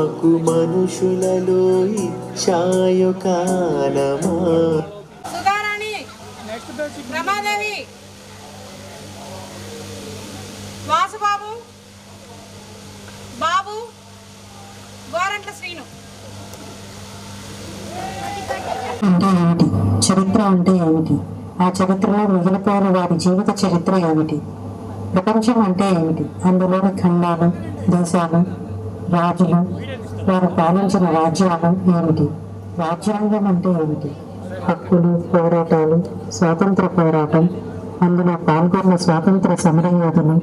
నాకు మనుషులలో ఇచ్చాయో కాలమా. సుధారాణి, రమాదేవి, వాసుబాబు, బాబు, గోరంట్ల శ్రీను. అంటే ఏమిటి? చరిత్ర అంటే ఏమిటి? ఆ చరిత్రలో మిగిలిపోయిన వారి జీవిత చరిత్ర ఏమిటి? ప్రపంచం అంటే ఏమిటి? అందులోని ఖండాలు, దేశాలు, రాజులు, వారు పాలించిన రాజ్యాలు ఏమిటి? రాజ్యాంగం అంటే ఏమిటి? హక్కులు, పోరాటాలు, స్వాతంత్ర పోరాటం, అందులో పాల్గొన్న స్వాతంత్ర సమరయోధులు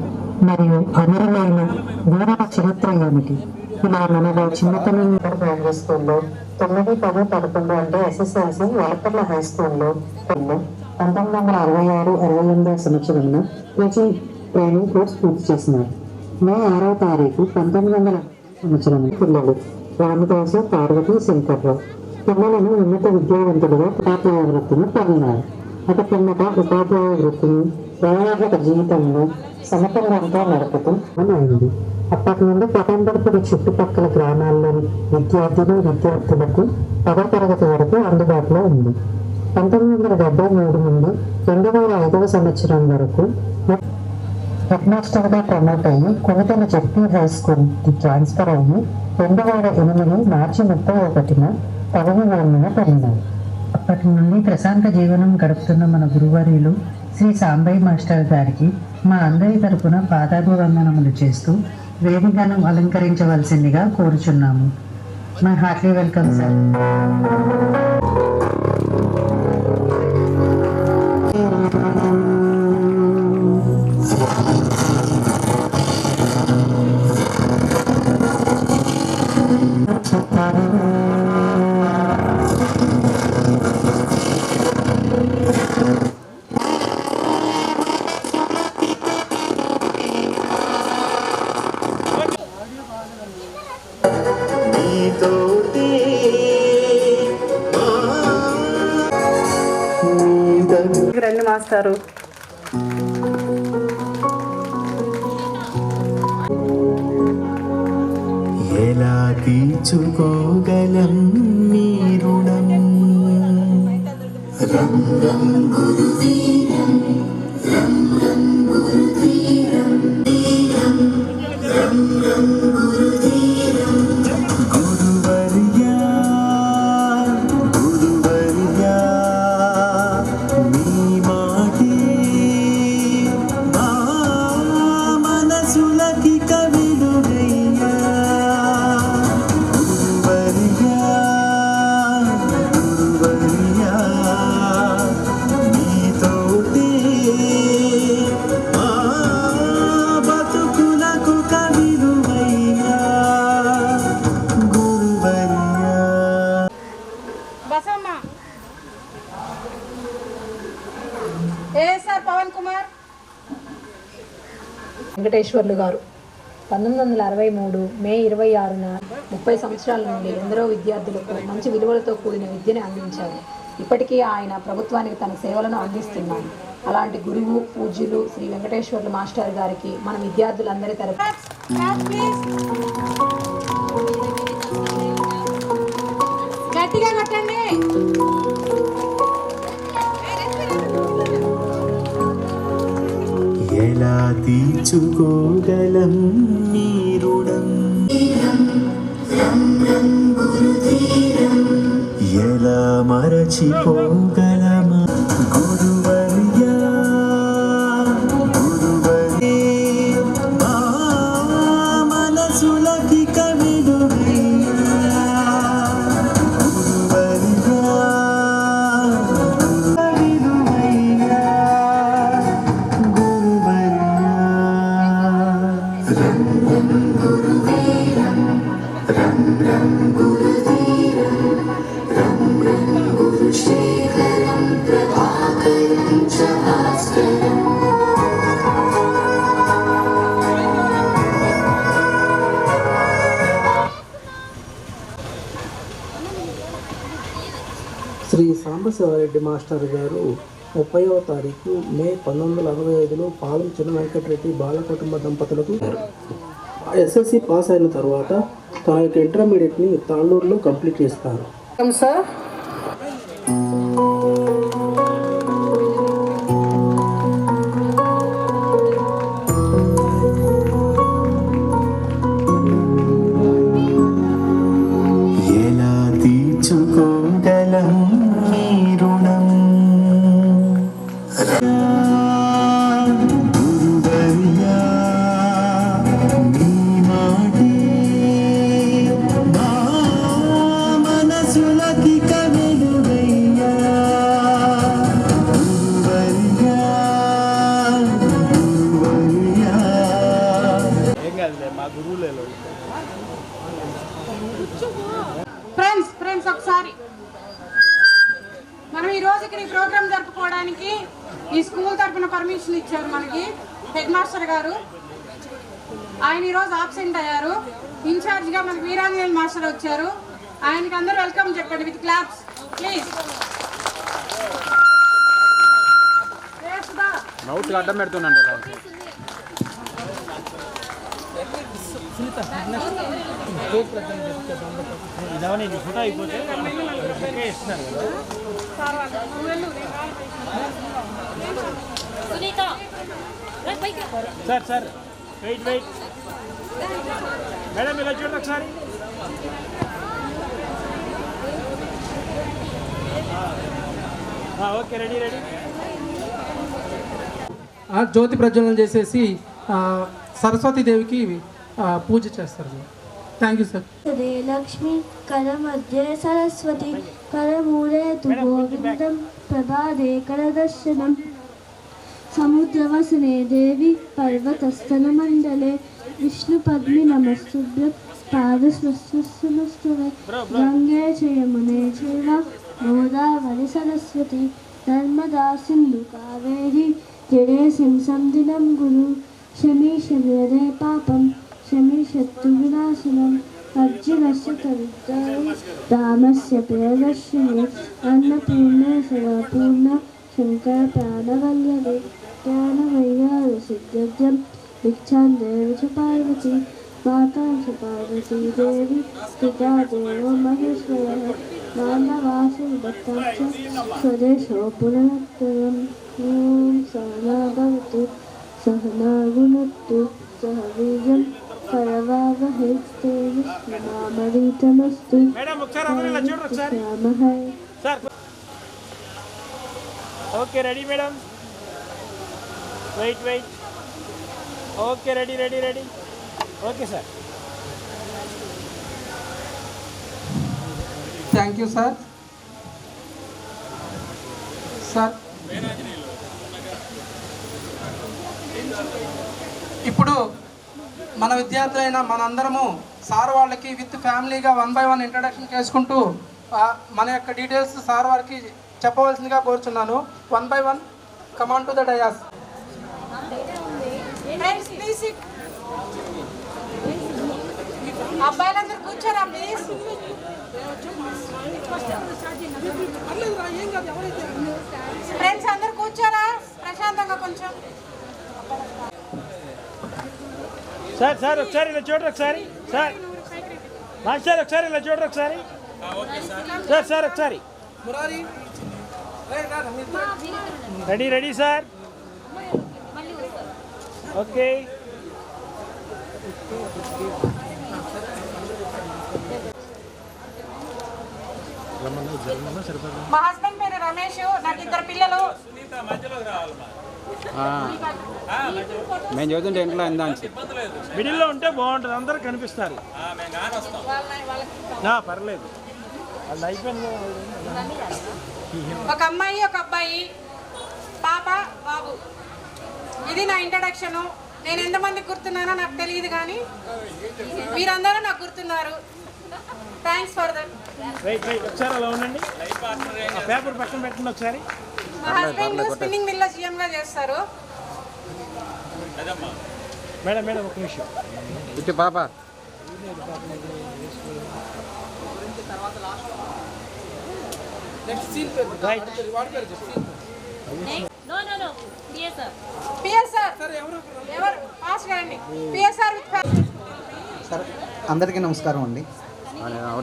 మరియు అమరులైన వీరుల చరిత్ర ఏమిటి? ఇలా మనలో చిన్నతనం ప్రైమరీ స్కూల్లో 9, 10, 11 అంటే ఎస్ఎస్ఎల్సి వలపర్ల హై స్కూల్లో 1966-68 సంవత్సరంలో కోచింగ్ ట్రైనింగ్ కోర్స్ పూర్తి చేసినారు. మే 6వ తారీఖు 1900 సంవత్సరం పిల్లలు రామదాసు, పార్వతి, శంకర్రావు పిల్లలను ఉన్నత విద్యావంతులుగా ఉపాధ్యాయ వృత్తిని పొందినారు. అటు పిమ్మట ఉపాధ్యాయ వృత్తిని వైవాహిక జీవితంలో సమతుల్యంతో నడుపుతూ అయింది. అప్పటి నుండి పటంబర్పుడి చుట్టుపక్కల గ్రామాల్లోని విద్యార్థులకు 10వ తరగతి వరకు అందుబాటులో ఉంది. 1973 నుండి 2005వ సంవత్సరం వరకు హెడ్ మాస్టర్గా ప్రమోట్ అయ్యి కొనతల జెడ్పీ హై స్కూల్కి ట్రాన్స్ఫర్ అయ్యి 2008 మార్చి 31న పదవి విరమణ పొందినారు. అప్పటి నుండి ప్రశాంత జీవనం గడుపుతున్న మన గురువర్యులు శ్రీ సాంబయ్య మాస్టర్ గారికి మా అందరి తరపున పాదాభివందనములు చేస్తూ వేదికను అలంకరించవలసిందిగా కోరుచున్నాము. My heartly welcome sir. రండి మాస్టారు. ఎలా తీర్చుకోగలం మీ రుణం. రం రం గురువీరం, రం రం గురువీరం, రం రం గురువీరం. గురువర్యా గురువర్యా మీ మాటే మా మనసులకి కవిలుగయ్యా. గురువర్యా గురువర్యా మీతోటే మా బతుకులకు కవిలువయ్యా. గురువర్యా. బసమ్మ, ఏఎస్ఆర్ పవన్ కుమార్. వెంకటేశ్వర్లు గారు 1963 మే 26న 30 సంవత్సరాల నుండి ఎందరో విద్యార్థులకు మంచి విలువలతో కూడిన విద్యను అందించారు. ఇప్పటికీ ఆయన ప్రభుత్వానికి తన సేవలను అందిస్తున్నారు. అలాంటి గురువు పూజ్యులు శ్రీ వెంకటేశ్వర్లు మాస్టర్ గారికి మన విద్యార్థులందరి తరపున గట్టిగా కొట్టండి. ఎలా తీర్చుకోగలం మీ రుణం. ఎలా మరచిపోగలమా. గురువర్యా గురువర్యే మా మనసులకి కవిలువయ్యా. గురువర్యా కవిలువయ్యా. గురువర్యా. రం రం గురువీరం, రం రం గురువీరం, రం రం గురుశేఖరం ప్రభాకరం చ భాస్కరం. శ్రీ సాంబశివారెడ్డి మాస్టర్ గారు 30వ తారీఖు మే 1965లో పాలెం చిన్న వెంకటరెడ్డి బాల కుటుంబ దంపతులకు ఎస్ఎస్సి పాస్ అయిన తర్వాత తన యొక్క ఇంటర్మీడియట్ని తాళ్ళూరులో కంప్లీట్ చేస్తారు. సార్ ఎలా తీర్చుకోగలం నీ రుణం గురువర్యా, నీ మాటే మా మనసులకి కవిలువయ్యా. గురువర్యా, గురువర్యా. ఫ్రెండ్స్ ఒకసారి మనం ఈ రోజు ఇక్కడ ఈ ప్రోగ్రామ్ జరుపుకోవడానికి ఈ స్కూల్ తరఫున పర్మిషన్ ఇచ్చారు మనకి హెడ్ మాస్టర్ గారు. ఆయన ఈరోజు ఆబ్సెంట్ అయ్యారు. ఇన్ఛార్జ్గా మనకి వీరాంజనేయులు మాస్టర్ వచ్చారు. ఆయనకి అందరూ వెల్కమ్ చెప్పండి విత్ క్లాప్స్ ప్లీజ్. అడ్డం పెడుతున్నాండి. ఫోటో అయిపోతే ఇస్తున్నారు సార్. సార్ వెయిట్ మేడం, ఇలా చూడండి ఒకసారి. Okay, ready. జ్యోతి ప్రజ్వలన చేసేసి సరస్వతీదేవికి పూజ చేస్తారు. Thank you sir. లక్ష్మి కరమధ్యే సరస్వతి కరమూలే తు గోవిందం ప్రభాదే కరదర్శనం సముద్రవసనే దేవి పర్వతస్థల మండలే విష్ణు పద్మి నమస్తుభ్యం పాదస్వస్వస్వనస్తువే గంగే చయమునే చైవ గోదావరి సరస్వతి నర్మదా సింధు కావేరి జలేసిం సందినం గురు శమీషదే పాపం శమీషత్తు వినాశనం అర్జునస్య తవిద్దాయం రామస్య ప్రియదర్శిని అన్నపూర్ణే సదాపూర్ణ శంకర ప్రాణవల్లభే జ్ఞానవైరాగ సిద్ధ్యం భిక్షాం దేవి చ పార్వతి మాతా చ పార్వతీ దేవి పితా దేవో మహేశ్వరः మానవాసి దత్తం చ స్వదేశో పునరుత్తరం. ఓం సహనా భవతు సహనా భునక్తు సహ వీర్యం కరవావహై తేజస్వినామరీతమస్తు శ్యామహై. Okay, ready madam. Wait. Okay, ready. Okay sir. Thank you sir. ఇప్పుడు మన విద్యార్థులైన మనందరము సార్ వాళ్ళకి విత్ ఫ్యామిలీగా 1 by 1 ఇంట్రడక్షన్ చేసుకుంటూ మన యొక్క డీటెయిల్స్ సార్ వారికి చెప్పవలసిందిగా కోరుచున్నాను. 1 by 1 come on to the dais. అబ్బాయిలందరూ కూర్చోరా ప్లీజ్. ఫ్రెండ్స్ అందరు కూర్చోరా ప్రశాంతంగా కొంచెం. సార్ ఒకసారి ఇలా చూడండి ఒకసారి. సార్ మాస్టర్ ఒకసారి ఇలా చూడండి ఒకసారి. సార్ ఒకసారి. Ready sir. ఓకే. మా హస్బెండ్ పేరు రమేష్, నాకు 2 పిల్లలు. మేము చదువుతుంటే ఇంట్లో మిడిల్లో ఉంటే బాగుంటుంది, అందరూ కనిపిస్తారు. పర్లేదు, వాళ్ళు అయిపోయింది. ఒక అమ్మాయి ఒక అబ్బాయి, పాప బాబు. ఇది నా ఇంట్రడక్షను. నేను ఎంతమందికి గుర్తున్నానో నాకు తెలియదు, కానీ మీరందరూ నాకు గుర్తున్నారు. Thanks for that. ఒకసారి అలా ఉండండి, పేపర్ పక్కన పెట్టండి ఒకసారి. మా హస్బెండ్ స్పిన్నింగ్ మిల్లో జిఎంగా చేస్తారు. మేడం ఒక నిమిషం ఇటు పాప. పిఎస్ఆర్ ఎవరు పాస్ చేయండి. పిఎస్ఆర్ విత్ అందరికీ నమస్కారం అండి.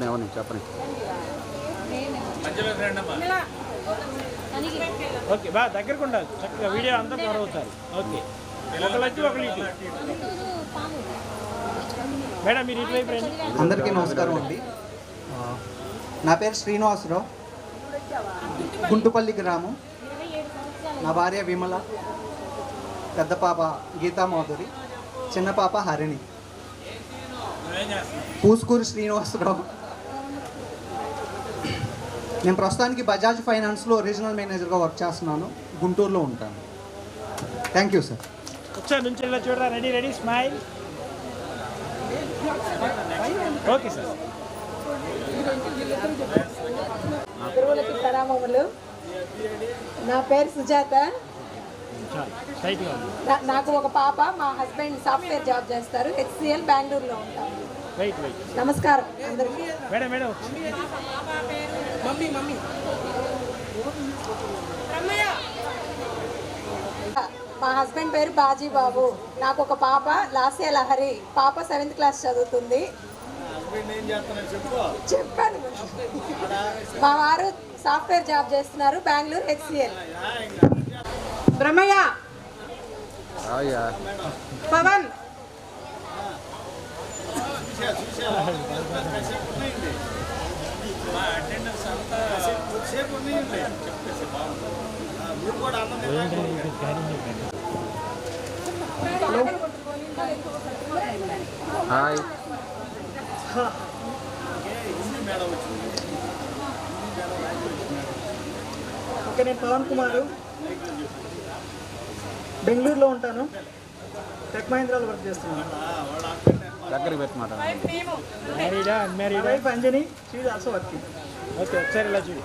అవును చెప్పండి. ఓకే బాగా దగ్గరకు ఉండాలి, చక్కగా వీడియో అంతా కవర్ అవుతారు. ఓకే ఒకళ్ళు వచ్చి ఒకళ్ళు ఇటు. మేడం మీరు ఇటువైపు రండి. అందరికీ నమస్కారం అండి. నా పేరు శ్రీనివాసరావు, గుంటుపల్లి గ్రామం. నా భార్య విమల, పెద్ద పాప గీతా మాధురి, చిన్న పాప హరిణి. పూసుకూరు శ్రీనివాసరావు. నేను ప్రస్తుతానికి బజాజ్ ఫైనాన్స్లో రీజనల్ మేనేజర్గా వర్క్ చేస్తున్నాను. గుంటూరులో ఉంటాను. Thank you sir. ఒకసారి నుంచి ఇలా చూడరా. Ready smile. Okay sir. గురువులకి ప్రణామములు. నా పేరు సుజాత. నాకు ఒక పాప, మా హస్బెండ్ సాఫ్ట్వేర్ జాబ్ చేస్తారు, HCL బెంగళూరులో ఉంటాము. నమస్కారం అందరికీ. మేడం మా హస్బెండ్ పేరు బాజీ బాబు. నాకు ఒక పాప లాస్య లహరి. పాప 7th క్లాస్ చదువుతుంది. చెప్పాను. మా వారు సాఫ్ట్వేర్ జాబ్ చేస్తున్నారు, Bengaluru HCL. Brahmaiah, Pavan, hi. Okay, నేను పవన్ కుమారు, బెంగళూరులో ఉంటాను. టెక్ మహీంద్రాలో వర్క్ చేస్తున్నాను. దగ్గరికి పెట్టమాట. Wife Anjani, she is also working. Okay ఒకసారి ఇలా చూడు.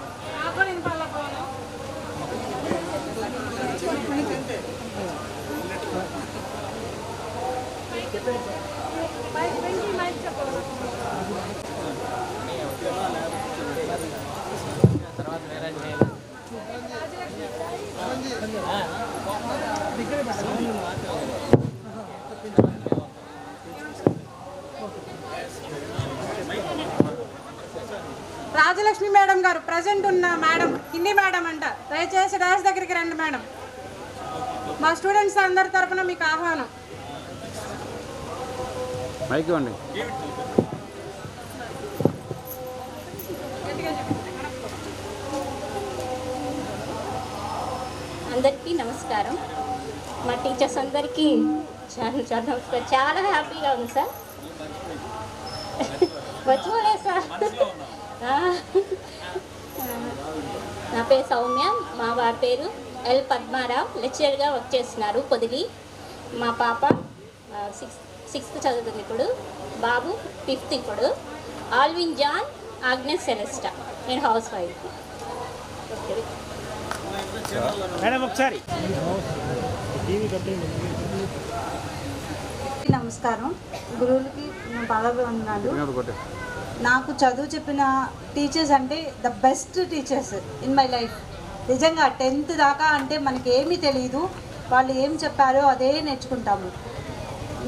రాజలక్ష్మి మేడం గారు ప్రజెంట్ ఉన్న మేడం, హిందీ మేడం అంట. దయచేసి డాష్ దగ్గరికి రండి మేడం. మా స్టూడెంట్స్ అందరి తరఫున మీకు ఆహ్వానం. మైక్ ఇవ్వండి. అందరికీ నమస్కారం. మా టీచర్స్ అందరికీ చాలా నమస్కారం. చాలా హ్యాపీగా ఉంది సార్. మర్చిపోలేదు సార్. నా పేరు సౌమ్య, మా వారి పేరు ఎల్ పద్మారావు, లెక్చరర్గా వర్క్ చేస్తున్నారు పొదిలి. మా పాప 6th చదువుతుంది ఇప్పుడు, బాబు 5th ఇప్పుడు. Alvin John, Agnes Celesta. నేను హౌస్ వైఫ్. మేడం ఒకసారి. నమస్కారం. గురువులకి నేను బాగా ఉన్నాను. నాకు చదువు చెప్పిన టీచర్స్ అంటే the best teachers in my life. నిజంగా 10th దాకా అంటే మనకి ఏమీ తెలియదు, వాళ్ళు ఏం చెప్పారో అదే నేర్చుకుంటాము.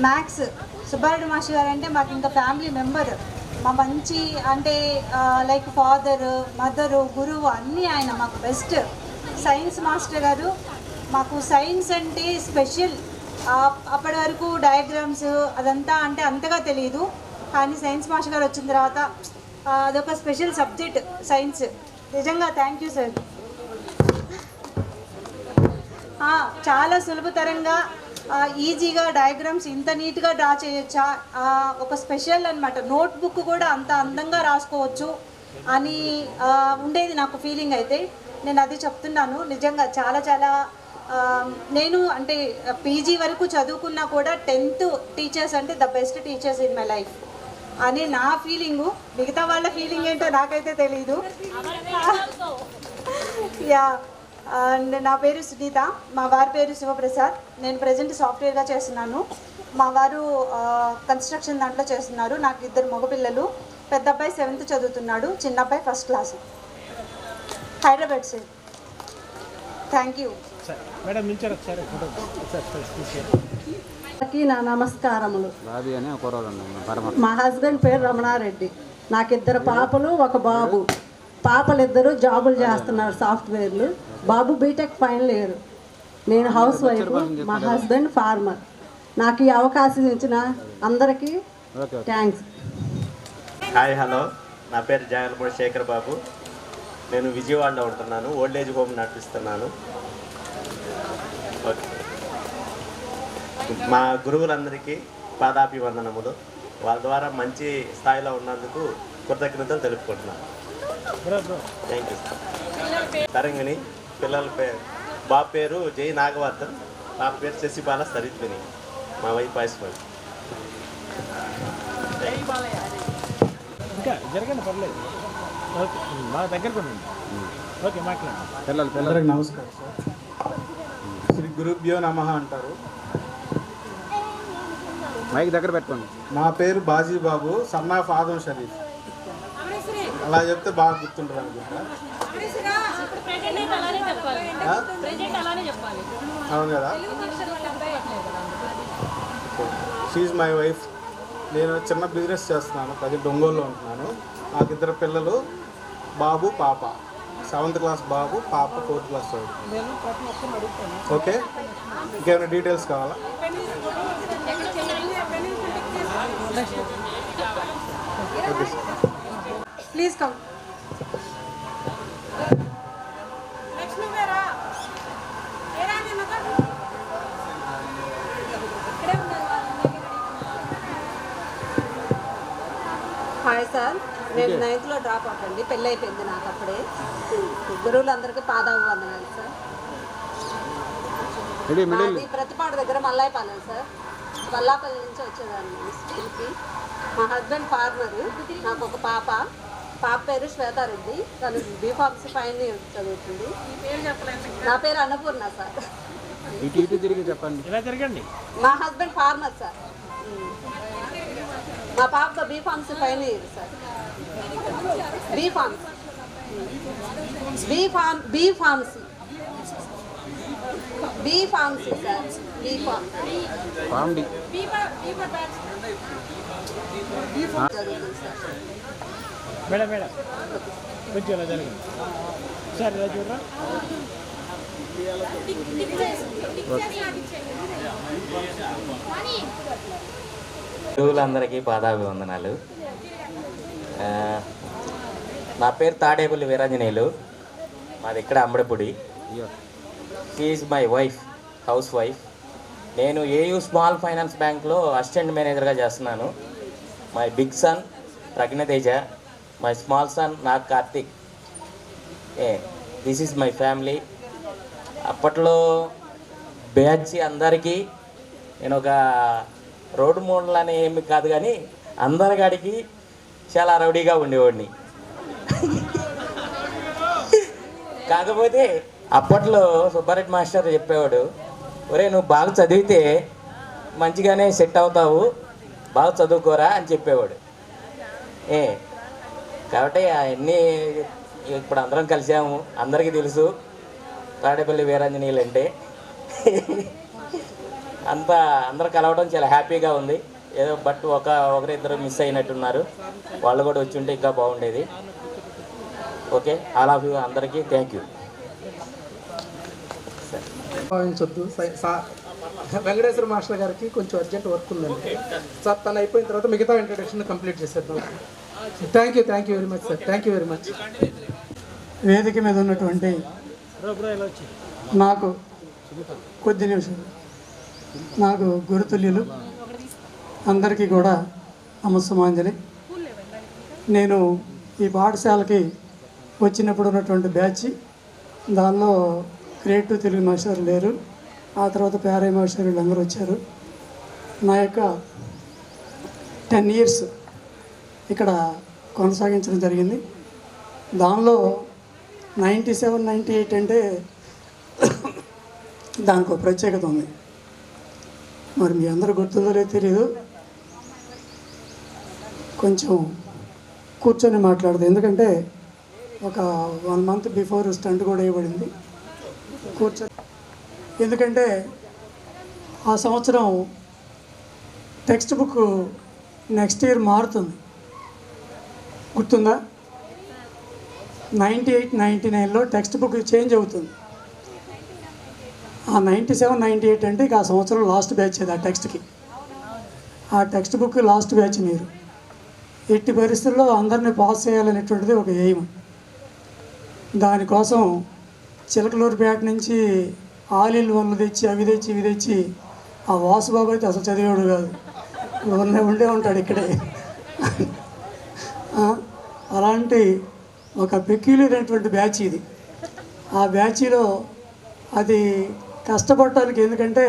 మ్యాథ్స్ సుబ్బారెడ్డి మాస్టర్ గారు అంటే మాకు ఇంకా ఫ్యామిలీ మెంబర్. మా మంచి అంటే లైక్ ఫాదర్, మదరు, గురువు అన్నీ ఆయన మాకు బెస్ట్. సైన్స్ మాస్టర్ గారు మాకు సైన్స్ అంటే స్పెషల్. అప్పటి వరకు డయాగ్రామ్స్ అదంతా అంటే అంతగా తెలియదు, కానీ సైన్స్ మాస్టర్ గారు వచ్చిన తర్వాత అదొక స్పెషల్ సబ్జెక్ట్ సైన్స్. నిజంగా థ్యాంక్ యూ సార్. చాలా సులభతరంగా ఈజీగా డయాగ్రామ్స్ ఇంత నీట్గా డ్రా చేయొచ్చా, ఒక స్పెషల్ అనమాట. నోట్బుక్ కూడా అంత అందంగా రాసుకోవచ్చు అని ఉండేది నాకు ఫీలింగ్. అయితే నేను అది చెప్తున్నాను. నిజంగా చాలా చాలా నేను అంటే పీజీ వరకు చదువుకున్నా కూడా 10th టీచర్స్ అంటే the best teachers in my life అని నా ఫీలింగు. మిగతా వాళ్ళ ఫీలింగ్ ఏంటో నాకైతే తెలీదు. యా, అండ్ నా పేరు సునీత, మా వారి పేరు శివప్రసాద్. నేను ప్రజెంట్ సాఫ్ట్వేర్గా చేస్తున్నాను. మా వారు కన్స్ట్రక్షన్ దాంట్లో చేస్తున్నారు. నాకు 2 మగపిల్లలు. పెద్ద అబ్బాయి 7th చదువుతున్నాడు, చిన్న అబ్బాయి 1st class, Hyderabad sir. Thank you. Madam నుంచి ఒకసారి ఫోటో నా నమస్కారములు. బాబీ అని ఒక మా హస్బెండ్ పేరు రమణారెడ్డి. నాకు 2 పాపలు 1 బాబు. పాపలు 2 జాబులు చేస్తున్నారు, సాఫ్ట్వేర్లు. బాబు బీటెక్ ఫైనల్ ఇయర్. నేను హౌస్ వైఫ్, మా హస్బెండ్ ఫార్మర్. నాకు ఈ అవకాశం ఇచ్చిన అందరికీ థ్యాంక్స్. హాయ్ హలో, నా పేరు జాగలపూడి శేఖర్ బాబు. నేను విజయవాడలో ఉంటున్నాను, ఓల్డేజ్ హోమ్ నడిపిస్తున్నాను. ఓకే, మా గురువులందరికీ పాదాభివందనములు. వాళ్ళ ద్వారా మంచి స్థాయిలో ఉన్నందుకు కృతజ్ఞతలు తెలుపుకుంటున్నాను. Thank you. తరంగిణి, పిల్లల పేరు బాబు పేరు జై నాగవర్ధన్, పాప పేరు శశిబాల సరిత్విని, మా వైఫ్ ఐశ్వర్య. ఇంకా జరగండి, పర్లేదు. ఓకే, మా దగ్గరకు ఉండండి. ఓకే, మాట్లాడండి. అందరికి నమస్కారం సార్. శ్రీ గురుభ్యో నమః అంటారు. మైక్ దగ్గర పెట్టుకోండి. నా పేరు బాజీబాబు, సన్ ఆఫ్ ఆదం షరీఫ్. అలా చెప్తే బాగా గుర్తుంటుంది అనుకుంటా. అవును కదా. She my wife. నేను చిన్న బిజినెస్ చేస్తున్నాను, ప్రజెంట్ ఒంగోలులో ఉంటున్నాను. నాకు 2 పిల్లలు, బాబు పాప. 7th క్లాస్ బాబు, పాప 4th క్లాస్ చదువుతుంది. ఓకే, ఇంకేమైనా డీటెయిల్స్ కావాలా? Okay sir, please come. Hi sir, నేను 9th డ్రాప్ అవుట్ అండి. పెళ్ళి అయిపోయింది నాకు అప్పుడే. గురువులందరికీ పాదాభివందనాలు సార్. మాది ప్రతిపాడు దగ్గర మల్లాయపాలెం సార్. వల్లాపల్లి నుంచి వచ్చేదాన్ని స్కూల్కి. మా హస్బెండ్ ఫార్మరు. నాకు 1 పాప. పాప పేరు శ్వేతారెడ్డి, తను బీఫార్మసీ ఫైనల్ ఇయర్ చదువుతుంది. నా పేరు అన్నపూర్ణ సార్. చెప్పండి. మా హస్బెండ్ ఫార్మర్ సార్. మా పాప B Pharmacy final year sir. B Pharmacy sir. Madam madam కొంచెం ఇలా జరగండి సార్, ఇలా చూడరా. గురువులందరికీ పాదాభివందనాలు. నా పేరు తాడేపల్లి వీరాంజనేయులు, మాది ఇక్కడ Ambadipudi. She is my wife, house wife. నేను ఏయూ స్మాల్ ఫైనాన్స్ బ్యాంక్లో అసిస్టెంట్ మేనేజర్గా చేస్తున్నాను. My big son Pragnateja, my small son Nag Karthik. This is my family. అప్పట్లో బ్యాచ్ అందరికీ నేను ఒక రోడ్డు మోడల్ అని ఏమి కాదు, కానీ అందరికాడికి చాలా రౌడీగా ఉండేవాడిని. కాకపోతే అప్పట్లో సుబ్బారెడ్డి మాస్టర్ చెప్పేవాడు, ఒరే నువ్వు బాగా చదివితే మంచిగానే సెట్ అవుతావు, బాగా చదువుకోరా అని చెప్పేవాడు. కాబట్టి అవన్నీ ఇప్పుడు అందరం కలిసాము, అందరికీ తెలుసు తాడేపల్లి వీరాంజనేయులు అంటే. అందరూ కలవడం చాలా హ్యాపీగా ఉంది. ఏదో బట్ ఒకరిద్దరు మిస్ అయినట్టున్నారు, వాళ్ళు కూడా వచ్చి ఉంటే ఇంకా బాగుండేది. ఓకే, ఆల్ ఆఫ్ యూ అందరికీ థ్యాంక్ యూ. భావించొద్దు. వెంకటేశ్వర మాస్టర్ గారికి కొంచెం అర్జెంట్ వర్క్ ఉందండి సార్. తను అయిపోయిన తర్వాత మిగతా ఇంట్రడక్షన్ కంప్లీట్ చేసేద్దాం. Thank you very much sir. Thank you very much. వేదిక మీద ఉన్నటువంటి నాకు కొద్ది నిమిషాలు నాకు గురుతుల్యులు అందరికీ కూడా నమస్సమాంజలి. నేను ఈ పాఠశాలకి వచ్చినప్పుడు ఉన్నటువంటి బ్యాచ్, దానిలో గ్రేడ్ 2 తెలుగు మాస్టర్ లేరు, ఆ తర్వాత పేరయ్య మాస్టర్ వీళ్ళందరూ వచ్చారు. నా యొక్క 10 years ఇక్కడ కొనసాగించడం జరిగింది. దానిలో 97, 98 అంటే దానికి ఒక ప్రత్యేకత ఉంది. మరి మీ అందరూ గుర్తుందో లేదో తెలియదు, కొంచెం కూర్చొని మాట్లాడదు. ఎందుకంటే ఒక 1 month బిఫోర్ స్టంట్ కూడా వేయబడింది కూర్చొని. ఎందుకంటే ఆ సంవత్సరం టెక్స్ట్ బుక్ నెక్స్ట్ ఇయర్ మారుతుంది, గుర్తుందా? 98, 99లో టెక్స్ట్ బుక్ చేంజ్ అవుతుంది. ఆ 97, 98 అంటే ఇక ఆ సంవత్సరం లాస్ట్ బ్యాచ్ అది ఆ టెక్స్ట్కి. ఆ టెక్స్ట్ బుక్ లాస్ట్ బ్యాచ్ మీరు. ఎట్టి పరిస్థితుల్లో అందరినీ పాస్ చేయాలనేటువంటిది ఒక ఎయిమ్. దానికోసం చిలకలూరుపేట నుంచి ఆలీలు వనలు తెచ్చి అవి తెచ్చి ఇవి తెచ్చి ఆ వాసుబాబు అయితే అసలు చదివాడు కాదు, ఉండే ఉంటాడు ఇక్కడే. అలాంటి ఒక పెక్యులర్ అయినటువంటి బ్యాచ్ ఇది. ఆ బ్యాచ్లో అది కష్టపడటానికి, ఎందుకంటే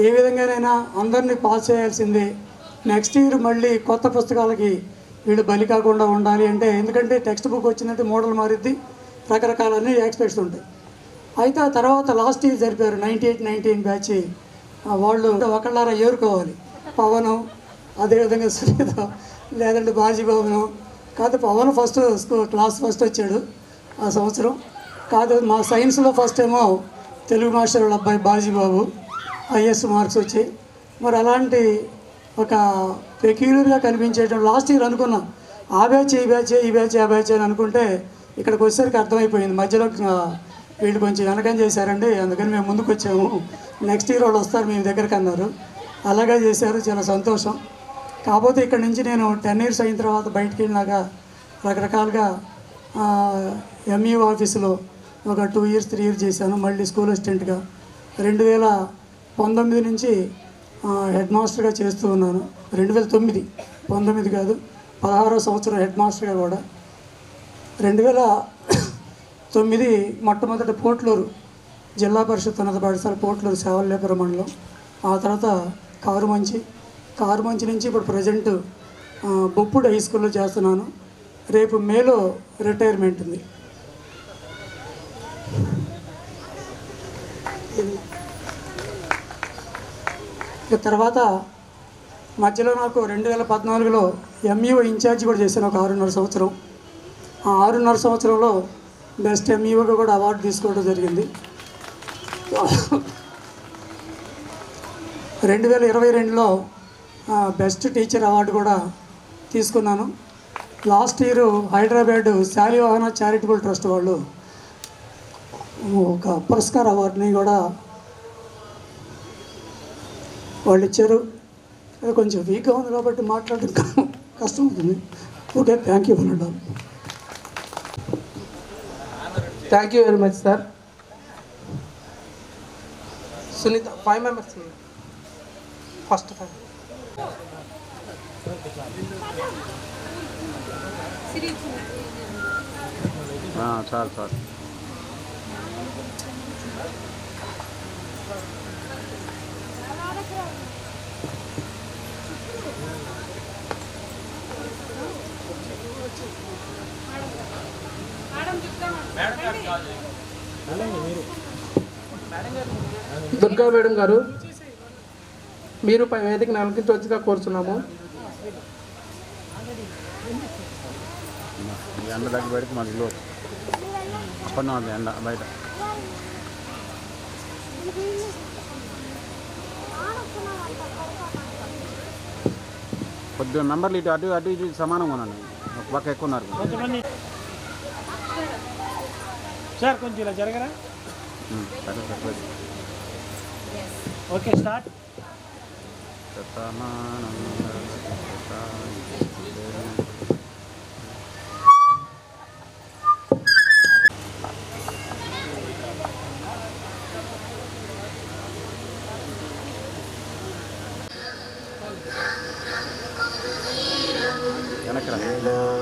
ఏ విధంగానైనా అందరినీ పాస్ చేయాల్సిందే. నెక్స్ట్ ఇయర్ మళ్ళీ కొత్త పుస్తకాలకి వీళ్ళు బలి కాకుండా ఉండాలి అంటే, ఎందుకంటే టెక్స్ట్ బుక్ వచ్చిందంటే మోడల్ మారిద్ది, రకరకాలన్నీ ఎక్స్పెక్ట్స్ ఉంటాయి. అయితే ఆ తర్వాత లాస్ట్ ఇయర్ జరిపారు 98, 99 బ్యాచ్. వాళ్ళు ఒకళ్ళారా ఏరుకోవాలి. పవను, అదేవిధంగా సునీత, లేదంటే బాజీబాబును. కాదు, పవన్ ఫస్ట్ క్లాస్ ఫస్ట్ వచ్చాడు ఆ సంవత్సరం. కాదు, మా సైన్స్లో ఫస్ట్ ఏమో తెలుగు మాస్టర్ వాళ్ళ అబ్బాయి బాజీబాబు, ఐఎస్ మార్క్స్ వచ్చాయి. మరి అలాంటి ఒక పెక్యులర్గా కనిపించేటప్పుడు లాస్ట్ ఇయర్ అనుకున్నాం ఆ బ్యాచ్ ఈ బ్యాచ్ ఈ బ్యాచ్ ఆ బ్యాచ్ అని అనుకుంటే, ఇక్కడికి వచ్చేసరికి అర్థమైపోయింది మధ్యలో వీళ్ళు కొంచెం వెనకం చేశారండి, అందుకని మేము ముందుకు వచ్చాము, నెక్స్ట్ ఇయర్ వాళ్ళు వస్తారు మీ దగ్గరికి అన్నారు. అలాగే చేశారు, చాలా సంతోషం. కాకపోతే ఇక్కడ నుంచి నేను 10 years అయిన తర్వాత బయటికి వెళ్ళినాక రకరకాలుగా ఎంఈఓ ఆఫీసులో ఒక 2 years 3 years చేశాను. మళ్ళీ స్కూల్ అసిస్టెంట్గా 2019 నుంచి హెడ్ మాస్టర్గా చేస్తూ ఉన్నాను. 2009, 19 కాదు, 16వ సంవత్సరం హెడ్ మాస్టర్గా కూడా. 2009 మొట్టమొదటి పోట్లూరు జిల్లా పరిషత్ ఉన్నత పాఠశాల పోట్లూరు సేవల్లేపురం మండలం. ఆ తర్వాత కారుమంచి నుంచి ఇప్పుడు ప్రజెంట్ బొప్పుడు హై స్కూల్లో చేస్తున్నాను. రేపు మేలో రిటైర్మెంట్ ఉంది. తర్వాత మధ్యలో నాకు 2014లో ఎంఈఓ ఇన్ఛార్జ్ కూడా చేశాను ఒక 6.5 సంవత్సరం. ఆ 6.5 సంవత్సరంలో బెస్ట్ ఎంఈఓగా కూడా అవార్డు తీసుకోవడం జరిగింది. 2022లో బెస్ట్ టీచర్ అవార్డు కూడా తీసుకున్నాను. Last year Hyderabad Shalivahana charitable trust వాళ్ళు ఒక పురస్కార అవార్డుని కూడా వాళ్ళు ఇచ్చారు. అది కొంచెం వీక్గా ఉంది కాబట్టి మాట్లాడడం కష్టం అవుతుంది. Okay, thank you madam. Thank you very much sir. Sunitha 5 members first 5. చాలు చాలు. దుర్గా మేడం గారు, మీరు పై వేదికను అలంకరించవచ్చుగా కోరుచున్నాము. ఎండ దగ్గర బయటకు మన ఇల్లు అప్పటి ఉంది ఎండ బయట. కొద్దిగా మెంబర్లు ఇటు అటు అటు ఇటు సమానంగా ఉన్నాను, ఒక పక్క ఎక్కువ ఉన్నారు. సార్ కొంచెం ఇలా జరగరా? Okay, start.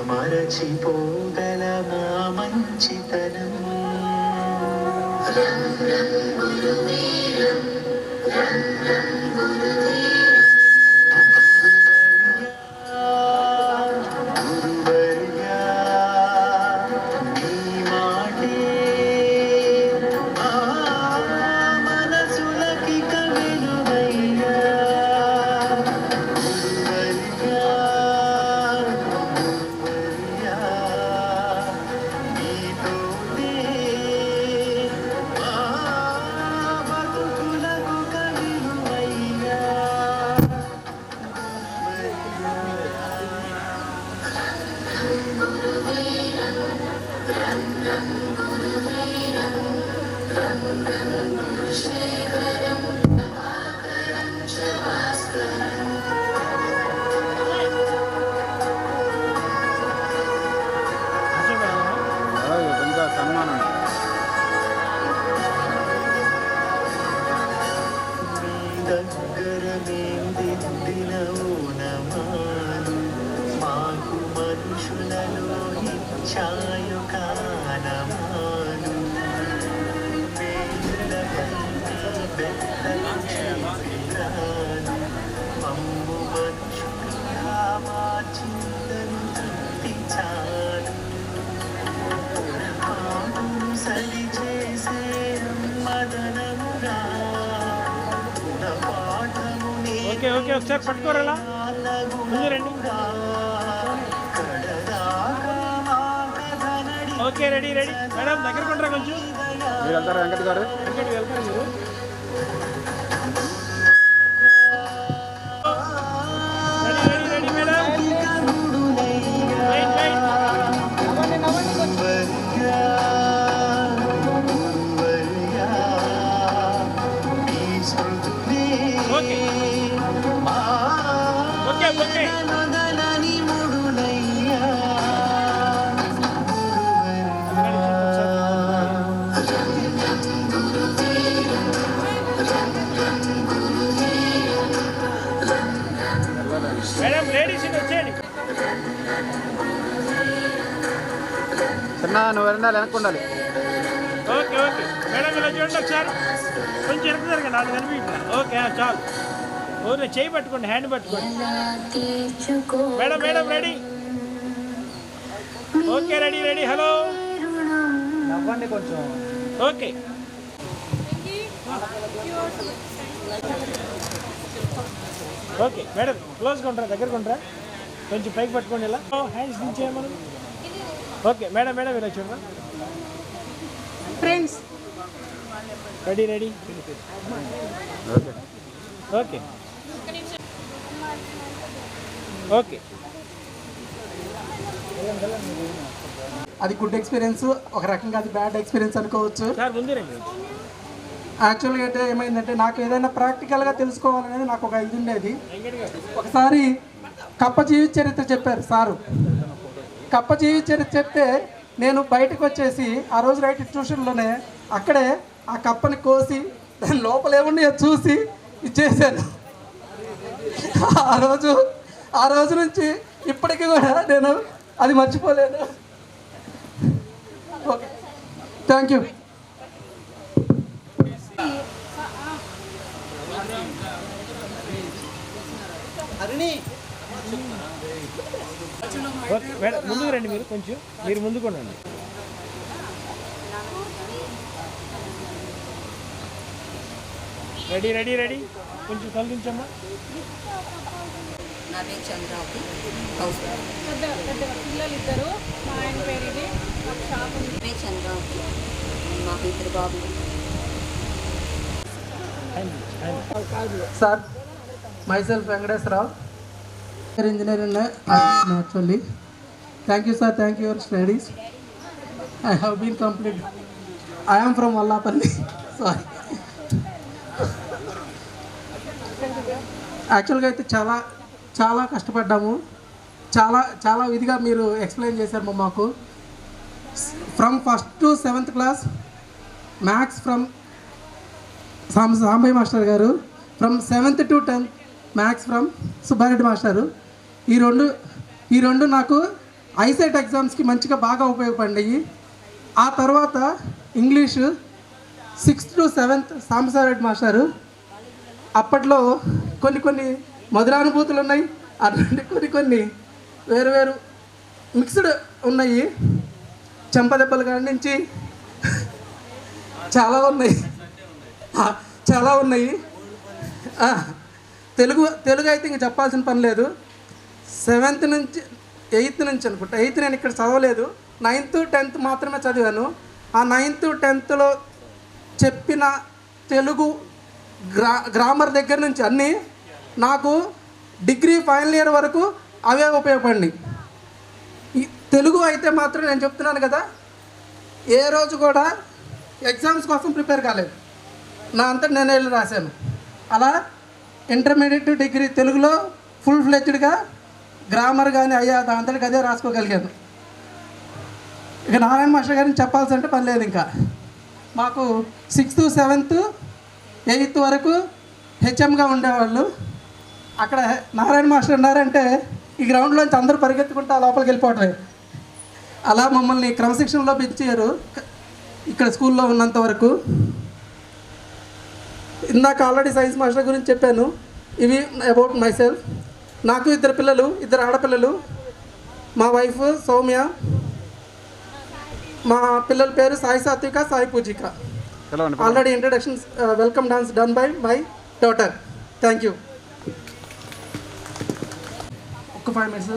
మరచిపోగల మా మంచితనం సన్మానం దగ్గర మేందిద్దిన ఓనమాలు మాకు మనుషులలో ఇచ్చాయు కానమాలు వేదులపై బెత్తలు చేసిరాను మమ్ము మనుషులుగా మార్చిందను తృప్తించాను పాపము సరి చేసే మదనముగా ఓకే ఓకే ఒకసారి పట్టుకోరాలా ముందు రండి ఓకే రెడీ రెడీ మేడం దగ్గరకు ఉంటారా కొంచెం మీరు వెళ్తారా వెంకట్ గారు వెంకట్ వెళ్తారా మీరు ready ready ready madam right right okay okay okay madam ladies వచ్చేయండి చిన్న నువ్వు వెళ్ళాలి వెనక్కి ఉండాలి ఓకే ఓకే మేడం ఇలా చూడండి ఒకసారి కొంచెం వెనక్కి జరగండి నాకు కనిపించట్లా ఓకే చాలు ఓకే చేయి పట్టుకోండి హ్యాండ్ పట్టుకోండి madam madam ready okay ready ready hello నవ్వండి కొంచెం ఓకే ఓకే మేడం క్లోజ్గా ఉంటారా దగ్గరకు ఉంటారా కొంచెం పైకి పట్టుకోండి ఇలా హ్యాండ్స్ దించేయ మనం ఓకే మేడం మేడం ఇలా చూడరా friends ready ready okay okay okay అది గుడ్ ఎక్స్పీరియన్స్, ఒక రకంగా అది బ్యాడ్ ఎక్స్పీరియన్స్ అనుకోవచ్చు. యాక్చువల్గా అయితే ఏమైందంటే నాకు ఏదైనా ప్రాక్టికల్గా తెలుసుకోవాలనేది నాకు ఒక ఇది ఉండేది. ఒకసారి కప్ప జీవిత చరిత్ర చెప్పారు సారు. కప్ప జీవిత చరిత్ర చెప్తే నేను బయటకు వచ్చేసి ఆ రోజు రైట్ ట్యూషన్లోనే అక్కడే ఆ కప్పని కోసి దాని లోపల ఏమున్నాయో చూసి ఇచ్చేసాను. ఆ రోజు నుంచి ఇప్పటికీ కూడా నేను అది మర్చిపోలేను. Okay, thank you. ముందుకు రండి, మీరు ముందుకు రండి. రెడీ రెడీ రెడీ కొంచెం కలిగించమ్మా. నా పేరు చంద్రావతి, పిల్లలు ఇద్దరు, మా ఆయన పేరు ఇది, షాప్ ఉంది. పేరు చంద్రావతి, మాకు ఇద్దరు బాబు. Sir, myself Venkateswarao, engineer actually. Thank you sir, thank you your studies. I have been complete. I am from Vallapalli. Sorry. యాక్చువల్గా అయితే చాలా కష్టపడ్డాము. చాలా విధిగా మీరు ఎక్స్ప్లెయిన్ చేశారు మాకు. From 1st to 7th class maths from Sambaiah master గారు, from 7th to 10th maths from Subbareddy మాస్టారు. ఈ రెండు నాకు ఐసెట్ ఎగ్జామ్స్కి మంచిగా బాగా ఉపయోగపడినాయి. ఆ తర్వాత English 6th to 7th Sambasiva Reddy మాస్టారు. అప్పట్లో కొన్ని మధురానుభూతులు ఉన్నాయి, అటువంటి కొన్ని వేరు మిక్స్డ్ ఉన్నాయి. చెంపదెబ్బలు కాడి నుంచి చాలా ఉన్నాయి. తెలుగు అయితే ఇంక చెప్పాల్సిన పని లేదు. 7th నుంచి 8th నుంచి అనుకుంటా, 8th నేను ఇక్కడ చదవలేదు, 9th 10th మాత్రమే చదివాను. ఆ 9th 10thలో చెప్పిన తెలుగు గ్రామర్ దగ్గర నుంచి అన్నీ నాకు డిగ్రీ ఫైనల్ ఇయర్ వరకు అవే ఉపయోగపడినాయి. తెలుగు అయితే మాత్రం నేను చెప్తున్నాను కదా, ఏ రోజు కూడా ఎగ్జామ్స్ కోసం ప్రిపేర్ కాలేదు. నా అంతా నేను వెళ్ళి రాశాను. అలా ఇంటర్మీడియట్ డిగ్రీ తెలుగులో ఫుల్ ఫ్లెడ్జ్డ్గా గ్రామర్ కానీ అయ్యా దాంతటికి అదే రాసుకోగలిగాను. ఇక నారాయణ మాస్టర్ గారిని చెప్పాల్సి అంటే పని లేదు. ఇంకా మాకు 6th 7th 8th వరకు హెచ్ఎంగా ఉండేవాళ్ళు. అక్కడ నారాయణ మాస్టర్ ఉన్నారంటే ఈ గ్రౌండ్లోంచి అందరూ పరిగెత్తుకుంటూ లోపలికి వెళ్ళిపోవటమే. అలా మమ్మల్ని క్రమశిక్షణలో పెంచారు ఇక్కడ స్కూల్లో ఉన్నంత వరకు. ఇందాక ఆల్రెడీ సైన్స్ మాస్టర్ గురించి చెప్పాను. ఇవి అబౌట్ మై సెల్ఫ్. నాకు 2 పిల్లలు, 2 ఆడపిల్లలు. మా వైఫ్ సౌమ్య, మా పిల్లల పేరు Sai Satvika, Sai Pujika. Already introduction welcome dance done by my daughter. Thank you. ఒక్క 5 minutes.